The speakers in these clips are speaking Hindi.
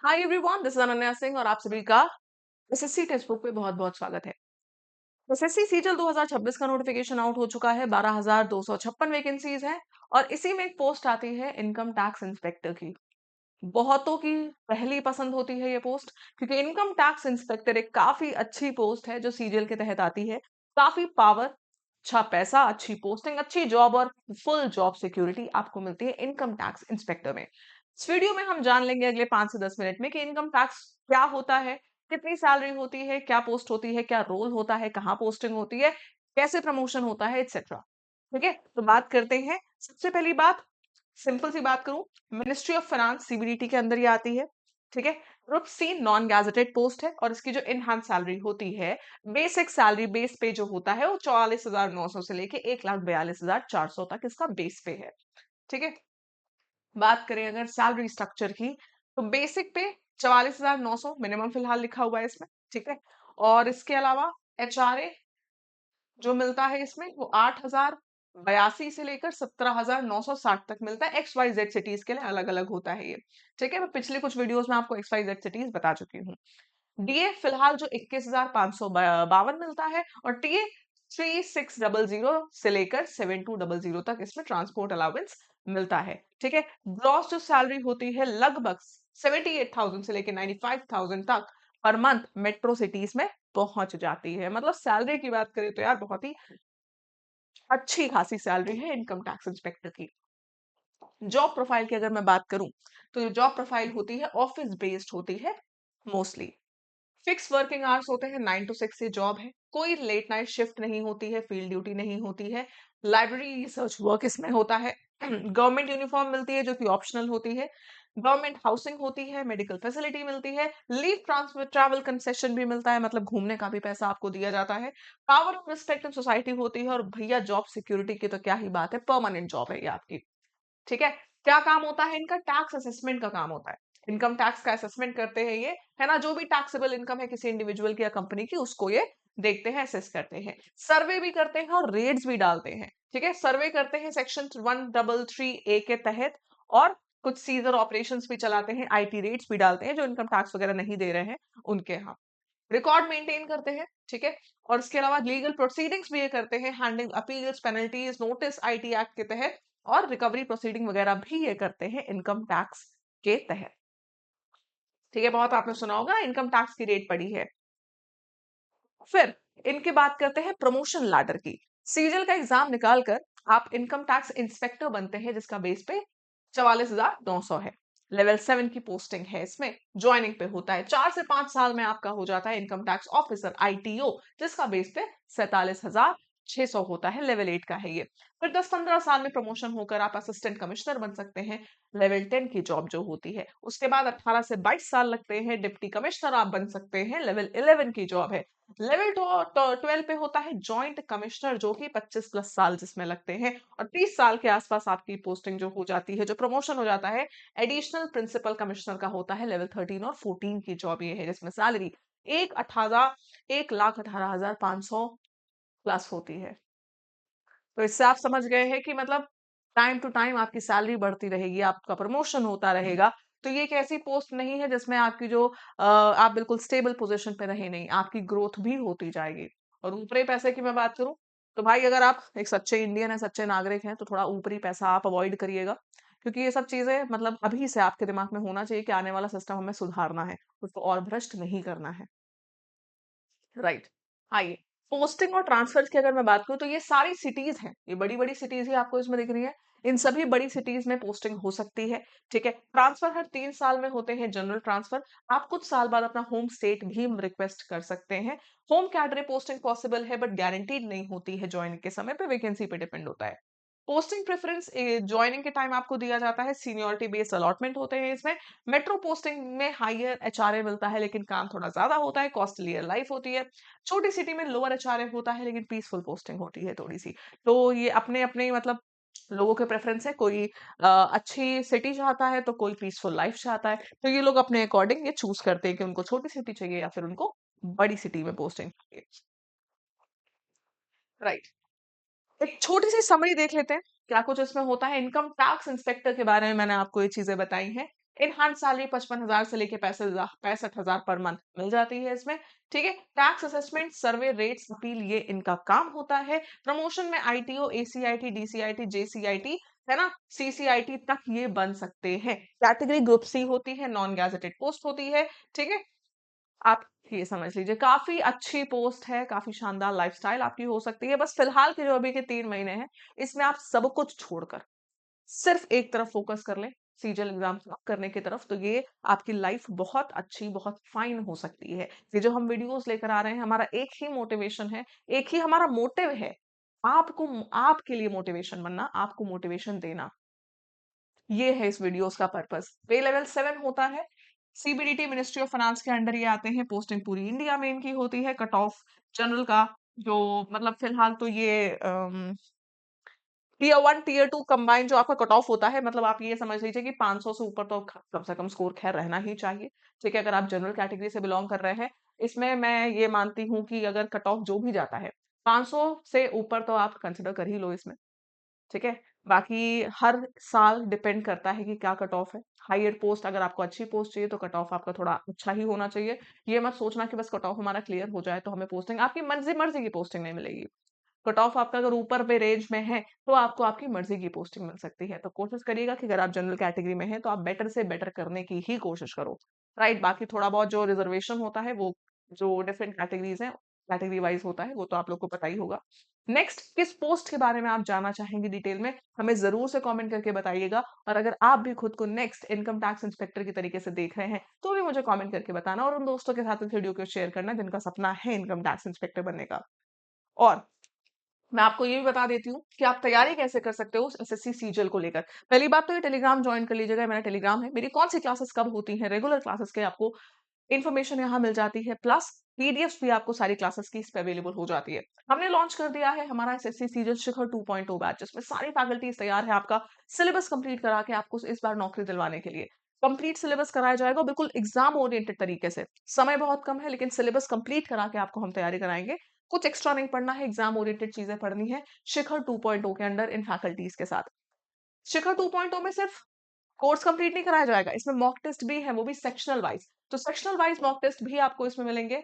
Hi everyone, this is Ananya Singh और आप सभी का एसएससी टेक्स्ट बुक पे बहुत बहुत स्वागत है। एसएससी सीजल 2026 का नोटिफिकेशन आउट हो चुका है। 12,256 वैकेंसीज हैं और इसी में एक पोस्ट आती है इनकम टैक्स इंस्पेक्टर की। बहुतों की पहली पसंद होती है ये पोस्ट, क्योंकि इनकम टैक्स इंस्पेक्टर एक काफी अच्छी पोस्ट है जो सीजीएल के तहत आती है। काफी पावर, अच्छा पैसा, अच्छी पोस्टिंग, अच्छी जॉब और फुल जॉब सिक्योरिटी आपको मिलती है इनकम टैक्स इंस्पेक्टर में। इस वीडियो में हम जान लेंगे अगले 5 से 10 मिनट में कि इनकम टैक्स क्या होता है, कितनी सैलरी होती है, क्या पोस्ट होती है, क्या रोल होता है, कहाँ पोस्टिंग होती है, कैसे प्रमोशन होता है, एक्सेट्रा। ठीक है, तो बात करते हैं। सबसे पहली बात, सिंपल सी बात करूं, मिनिस्ट्री ऑफ फाइनेंस सीबीडीटी के अंदर ये आती है। ठीक है, group C non gazetted post है और इसकी जो इनहांस सैलरी होती है, बेसिक सैलरी बेस पे जो होता है वो 44,900 से लेके 1,42,400 तक इसका बेस पे है। ठीक है, बात करें अगर सैलरी स्ट्रक्चर की, तो बेसिक पे 44,900 मिनिमम फिलहाल लिखा हुआ है इसमें। ठीक है, और इसके अलावा एचआरए जो मिलता है इसमें वो 8,082 से लेकर 17,960 तक मिलता है। एक्स वाई जेड सिटीज के लिए अलग अलग होता है ये। ठीक है, मैं पिछले कुछ वीडियोस में आपको एक्स वाई जेड सिटीज बता चुकी हूँ। डीए फिलहाल जो 21,552 मिलता है और टीए 3600 से लेकर 7200 तक इसमें ट्रांसपोर्ट अलाउंस मिलता है। ठीक है, ग्रॉस जो सैलरी होती है लगभग 78,000 से लेकर 95,000 तक पर मंथ मेट्रो सिटीज में पहुंच जाती है। मतलब सैलरी की बात करें तो यार बहुत ही अच्छी खासी सैलरी है इनकम टैक्स इंस्पेक्टर की। जॉब प्रोफाइल की अगर मैं बात करूं, तो जॉब प्रोफाइल होती है ऑफिस बेस्ड होती है मोस्टली। फिक्स वर्किंग आवर्स होते हैं, 9 to 6 ये जॉब है। कोई लेट नाइट शिफ्ट नहीं होती है, फील्ड ड्यूटी नहीं होती है। लाइब्रेरी रिसर्च वर्क इसमें होता है। गवर्नमेंट यूनिफॉर्म मिलती है जो कि ऑप्शनल होती है। गवर्नमेंट हाउसिंग होती है, मेडिकल फैसिलिटी मिलती है, लीव ट्रांसफर ट्रैवल कंसेशन भी मिलता है, मतलब घूमने का भी पैसा आपको दिया जाता है। Power of respect in society होती है और भैया जॉब सिक्योरिटी की तो क्या ही बात है, परमानेंट जॉब है ये आपकी। ठीक है, क्या काम होता है इनका? टैक्स असेसमेंट का काम होता है। इनकम टैक्स का असेसमेंट करते हैं ये, है ना, जो भी टैक्सेबल इनकम है किसी इंडिविजुअल की या कंपनी की, उसको ये देखते हैं, असेस करते हैं। सर्वे भी करते हैं और रेट्स भी डालते हैं। ठीक है, सर्वे करते हैं सेक्शन 133A के तहत और कुछ सीजर ऑपरेशंस भी चलाते हैं, आईटी रेट्स भी डालते हैं जो इनकम टैक्स वगैरह नहीं दे रहे हैं उनके यहाँ। रिकॉर्ड मेंटेन करते हैं। ठीक है, और इसके अलावा लीगल प्रोसीडिंग्स भी ये करते हैं, handling appeals, penalties, notice IT act के तहत, और रिकवरी प्रोसीडिंग वगैरह भी ये करते हैं इनकम टैक्स के तहत। ठीक है, बहुत आपने सुना होगा इनकम टैक्स की रेट पड़ी है। फिर इनकी बात करते हैं प्रमोशन लैडर की। सीजीएल का एग्जाम निकाल कर आप इनकम टैक्स इंस्पेक्टर बनते हैं, जिसका बेस पे 44,900 है। लेवल 7 की पोस्टिंग है इसमें, ज्वाइनिंग पे होता है। 4 से 5 साल में आपका हो जाता है इनकम टैक्स ऑफिसर आईटीओ, जिसका बेस पे 47,600 होता है। लेवल 8 का है ये। फिर 10-15 साल में प्रमोशन होकर आप असिस्टेंट कमिश्नर बन सकते हैं, लेवल 10 की जॉब जो होती है। उसके बाद 18 से 22 साल लगते हैं, डिप्टी कमिश्नर आप बन सकते हैं, लेवल 11 की जॉब है। लेवल 12 पे होता है जॉइंट कमिश्नर, जो कि 25+ साल जिसमें लगते हैं, और 30 साल के आसपास आपकी पोस्टिंग जो हो जाती है, जो प्रमोशन हो जाता है, एडिशनल प्रिंसिपल कमिश्नर का होता है। लेवल 13 और 14 की जॉब ये है, जिसमें सैलरी 1,18,500 प्लस होती है। तो इससे आप समझ गए हैं कि मतलब टाइम टू टाइम आपकी सैलरी बढ़ती रहेगी, आपका प्रमोशन होता रहेगा। तो ये एक ऐसी पोस्ट नहीं है जिसमें आपकी जो आप बिल्कुल स्टेबल पोजीशन पे रहे, नहीं, आपकी ग्रोथ भी होती जाएगी। और ऊपरी पैसे की मैं बात करूं, तो भाई अगर आप एक सच्चे इंडियन है, सच्चे नागरिक हैं, तो थोड़ा ऊपरी पैसा आप अवॉइड करिएगा, क्योंकि ये सब चीजें मतलब अभी से आपके दिमाग में होना चाहिए कि आने वाला सिस्टम हमें सुधारना है, उसको और भ्रष्ट नहीं करना है। राइट, आइए, पोस्टिंग और ट्रांसफर की अगर मैं बात करूं, तो ये सारी सिटीज हैं, ये बड़ी बड़ी सिटीज ही आपको इसमें दिख रही है। इन सभी बड़ी सिटीज में पोस्टिंग हो सकती है। ठीक है, ट्रांसफर हर 3 साल में होते हैं, जनरल ट्रांसफर। आप कुछ साल बाद अपना होम स्टेट भी रिक्वेस्ट कर सकते हैं। होम कैडरे पोस्टिंग पॉसिबल है, बट गारंटीड नहीं होती है, ज्वाइनिंग के समय पे वैकेंसी पे डिपेंड होता है। पोस्टिंग प्रेफरेंस ज्वाइनिंग के टाइम आपको दिया जाता है, सीनियरिटी बेस्ड अलॉटमेंट होते हैं इसमें। मेट्रो पोस्टिंग में हायर एचआरए मिलता है, लेकिन काम थोड़ा ज्यादा होता है, कॉस्टलियर लाइफ होती है। छोटी सिटी में लोअर एचआरए होता है, लेकिन पीसफुल पोस्टिंग होती है थोड़ी सी। तो ये अपने अपने मतलब लोगों के प्रेफरेंस है, कोई अच्छी सिटी चाहता है तो कोई पीसफुल लाइफ चाहता है। तो ये लोग अपने अकॉर्डिंग ये चूज करते हैं कि उनको छोटी सिटी चाहिए या फिर उनको बड़ी सिटी में पोस्टिंग चाहिए। राइट, एक छोटी सी समरी देख लेते हैं क्या कुछ इसमें होता है। इनकम टैक्स इंस्पेक्टर के बारे में मैंने आपको ये चीजें बताई हैं। इनहांस सैलरी 55,000 से लेके 65,000 पर मंथ मिल जाती है इसमें। ठीक है, टैक्स असेसमेंट, सर्वे रेट्स, अपील, ये इनका काम होता है। प्रमोशन में आईटीओ, एसीआईटी, डीसीआईटी, जेसीआईटी, है ना, सीसीआईटी तक ये बन सकते हैं। कैटेगरी ग्रुप सी होती है, नॉन गैजेटेड पोस्ट होती है। ठीक है, आप ये समझ लीजिए काफी अच्छी पोस्ट है, काफी शानदार लाइफस्टाइल आपकी हो सकती है। बस फिलहाल के जो अभी के 3 महीने हैं, इसमें आप सब कुछ छोड़कर सिर्फ एक तरफ फोकस कर लें, सीजल एग्जाम करने की तरफ, तो ये आपकी लाइफ बहुत अच्छी, बहुत फाइन हो सकती है। ये जो हम वीडियोस लेकर आ रहे हैं, हमारा एक ही मोटिवेशन है, एक ही हमारा मोटिव है, आपको, आपके लिए मोटिवेशन बनना, आपको मोटिवेशन देना। ये है इस वीडियोस का पर्पस। पे लेवल 7 होता है, सीबीडीटी मिनिस्ट्री ऑफ फाइनेंस के अंडर ये आते हैं। पोस्टिंग पूरी इंडिया में इनकी होती है। कट ऑफ जनरल का जो, मतलब फिलहाल तो ये टीयर 1 टीयर 2 कंबाइन जो आपका कट ऑफ होता है, मतलब आप ये समझ लीजिए कि 500 से ऊपर तो कम से कम स्कोर खैर रहना ही चाहिए। ठीक है, अगर आप जनरल कैटेगरी से बिलोंग कर रहे हैं, इसमें मैं ये मानती हूँ कि अगर कट ऑफ जो भी जाता है 500 से ऊपर तो आप कंसिडर कर ही लो इसमें। ठीक है, बाकी हर साल डिपेंड करता है कि क्या कट ऑफ है। हायर पोस्ट, अगर आपको अच्छी पोस्ट चाहिए तो कट ऑफ आपका थोड़ा अच्छा ही होना चाहिए। ये मत सोचना कि बस कट ऑफ हमारा क्लियर हो जाए तो हमें पोस्टिंग, आपकी मर्जी मर्जी की पोस्टिंग नहीं मिलेगी। कट ऑफ आपका अगर ऊपर पे रेंज में है तो आपको आपकी मर्जी की पोस्टिंग मिल सकती है। तो कोशिश करिएगा कि अगर आप जनरल कैटेगरी में हैं तो आप बेटर से बेटर करने की ही कोशिश करो। राइट, बाकी थोड़ा बहुत जो रिजर्वेशन होता है वो जो डिफरेंट कैटेगरीज हैं, कैटेगरी वाइज होता है, वो तो आप लोग को पता ही होगा। नेक्स्ट, किस पोस्ट के बारे में आप जानना चाहेंगे डिटेल में, हमें जरूर से कमेंट करके बताइएगा। और अगर आप भी खुद को नेक्स्ट इनकम टैक्स इंस्पेक्टर की तरीके से देख रहे हैं तो भी मुझे कमेंट करके बताना, और उन दोस्तों के साथ इस वीडियो को शेयर करना जिनका सपना है इनकम टैक्स इंस्पेक्टर बनने का। और मैं आपको ये भी बता देती हूँ कि आप तैयारी कैसे कर सकते हो उस एसएससी सीजीएल को लेकर। पहली बात तो ये टेलीग्राम ज्वाइन कर लीजिएगा, मेरा टेलीग्राम है। मेरी कौन सी क्लासेस कब होती हैं, रेगुलर क्लासेस के आपको इन्फॉर्मेशन यहाँ मिल जाती है, प्लस पीडीएफ भी आपको सारी क्लासेस की इस पे अवेलेबल हो जाती है। हमने लॉन्च कर दिया है हमारा एसएससी सीजीएल शिखर 2.0 बैच, जिसमें सारी फैकल्टीज तैयार है आपका सिलेबस कंप्लीट करा के आपको इस बार नौकरी दिलवाने के लिए। कंप्लीट सिलेबस कराया जाएगा बिल्कुल एग्जाम ओरिएंटेड तरीके से। समय बहुत कम है लेकिन सिलेबस कंप्लीट करा के आपको हम तैयारी कराएंगे। कुछ एक्स्ट्रा नहीं पढ़ना है, एग्जाम ओरिएंटेड चीजें पढ़नी है शिखर 2.0 के अंडर इन फैकल्टीज के साथ। शिखर 2.0 में सिर्फ कोर्स कंप्लीट नहीं कराया जाएगा, इसमें मॉक टेस्ट भी है, वो भी सेक्शनल वाइज। तो सेक्शनल वाइज मॉक टेस्ट भी आपको इसमें मिलेंगे।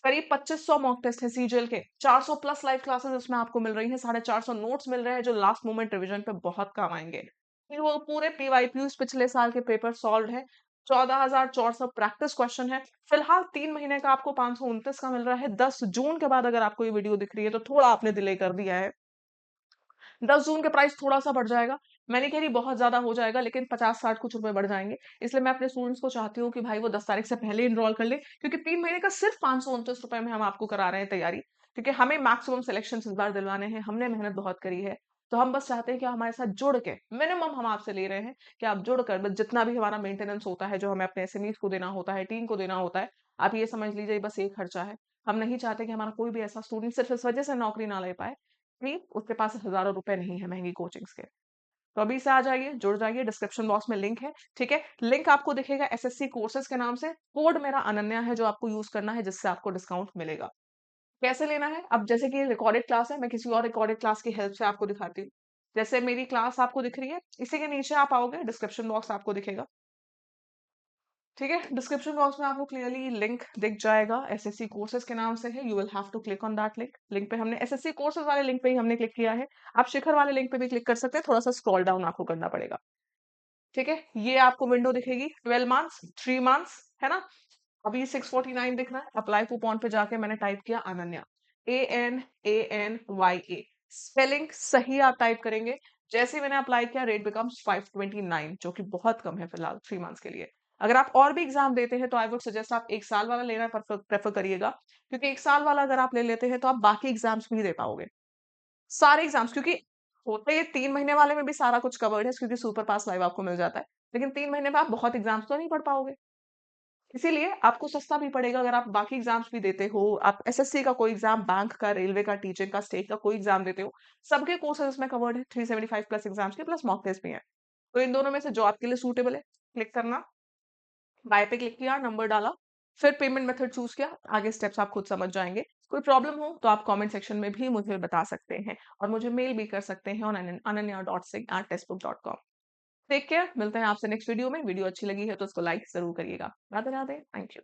करीब 2500 मॉक टेस्ट है सीजीएल के, 400 प्लस लाइव क्लासेस इसमें आपको मिल रही हैं, 450 नोट्स मिल रहे हैं जो लास्ट मोमेंट रिवीजन पे बहुत काम आएंगे। फिर वो पूरे पीवाईक्यूज पिछले साल के पेपर सॉल्व है, 14,400 प्रैक्टिस क्वेश्चन है। फिलहाल 3 महीने का आपको 529 का मिल रहा है। 10 जून के बाद अगर आपको ये वीडियो दिख रही है तो थोड़ा आपने डिले कर दिया है। 10 जून के प्राइस थोड़ा सा बढ़ जाएगा, मैं नहीं कह रही बहुत ज्यादा हो जाएगा, लेकिन 50-60 कुछ रुपए बढ़ जाएंगे। इसलिए मैं अपने स्टूडेंट्स को चाहती हूँ कि भाई वो 10 तारीख से पहले इनरोल कर ले, क्योंकि 3 महीने का सिर्फ 529 रुपए में हम आपको करा रहे हैं तैयारी। क्योंकि हमें मैक्सिमम सिलेक्शन इस बार दिलवाने हैं, हमने मेहनत बहुत करी है। तो हम बस चाहते हैं कि हमारे साथ जुड़ के, मिनिमम हम आपसे ले रहे हैं कि आप जुड़कर बस जितना भी हमारा मेंटेनेंस होता है, जो हमें अपने एसएमईज को देना होता है, टीम को देना होता है, आप ये समझ लीजिए बस एक खर्चा है। हम नहीं चाहते कि हमारा कोई भी ऐसा स्टूडेंट सिर्फ इस वजह से नौकरी ना ले पाए भी उसके पास हजारों रुपए नहीं है महंगी कोचिंग्स के। तो अभी से आ जाइए, जुड़ जाइए, डिस्क्रिप्शन बॉक्स में लिंक है। ठीक है, लिंक आपको दिखेगा एसएससी कोर्सेज के नाम से, कोड मेरा अनन्या है जो आपको यूज करना है, जिससे आपको डिस्काउंट मिलेगा। कैसे लेना है, अब जैसे कि रिकॉर्डेड क्लास है, मैं किसी और रिकॉर्डेड क्लास की हेल्प से आपको दिखाती हूँ। जैसे मेरी क्लास आपको दिख रही है, इसी के नीचे आप आओगे, डिस्क्रिप्शन बॉक्स आपको दिखेगा। ठीक है, डिस्क्रिप्शन बॉक्स में आपको क्लियरली लिंक दिख जाएगा, एसएससी कोर्सेज के नाम से है। You will have to click on that link. Link पे हमने एसएससी कोर्सेज वाले लिंक पे ही हमने क्लिक किया है। आप शिखर वाले लिंक पे भी क्लिक कर सकते हैं, थोड़ा सा स्क्रॉल डाउन आपको करना पड़ेगा। ठीक है, ये आपको विंडो दिखेगी, 12 मंथ्स, 3 मंथ्स, है ना। अभी 649 दिख रहा है। अप्लाई कूपन पे जाके मैंने टाइप किया अनन्या, ANANYA, स्पेलिंग सही आप टाइप करेंगे। जैसे ही मैंने अप्लाई किया, रेट बिकम्स 529, जो कि बहुत कम है फिलहाल 3 मंथ्स के लिए। अगर आप और भी एग्जाम देते हैं तो आई वुड सजेस्ट आप 1 साल वाला लेना प्रेफर करिएगा, क्योंकि 1 साल वाला अगर आप ले लेते हैं तो आप बाकी एग्जाम्स भी दे पाओगे, सारे एग्जाम्स। क्योंकि होते ये 3 महीने वाले में भी सारा कुछ कवर्ड है, क्योंकि सुपर पास लाइव आपको मिल जाता है। लेकिन 3 महीने में आप बहुत एग्जाम्स तो नहीं पढ़ पाओगे, इसीलिए आपको सस्ता भी पड़ेगा अगर आप बाकी एग्जाम्स भी देते हो। आप एसएससी का कोई एग्जाम, बैंक का, रेलवे का, टीचिंग का, स्टेट का कोई एग्जाम देते हो, सबके कोर्सेज इसमें कवर्ड है, 375 प्लस एग्जाम्स के, प्लस मॉक टेस्ट भी है। तो इन दोनों में से जो आपके लिए सूटेबल है, क्लिक करना, बाय पे क्लिक किया, नंबर डाला, फिर पेमेंट मेथड चूज किया। आगे स्टेप्स आप खुद समझ जाएंगे। कोई प्रॉब्लम हो तो आप कमेंट सेक्शन में भी मुझे बता सकते हैं, और मुझे मेल भी कर सकते हैं ऑन ananya.singh@textbook.com। टेक केयर, मिलते हैं आपसे नेक्स्ट वीडियो में। वीडियो अच्छी लगी है तो उसको लाइक ज़रूर करिएगा। Radhe Radhe, thank you.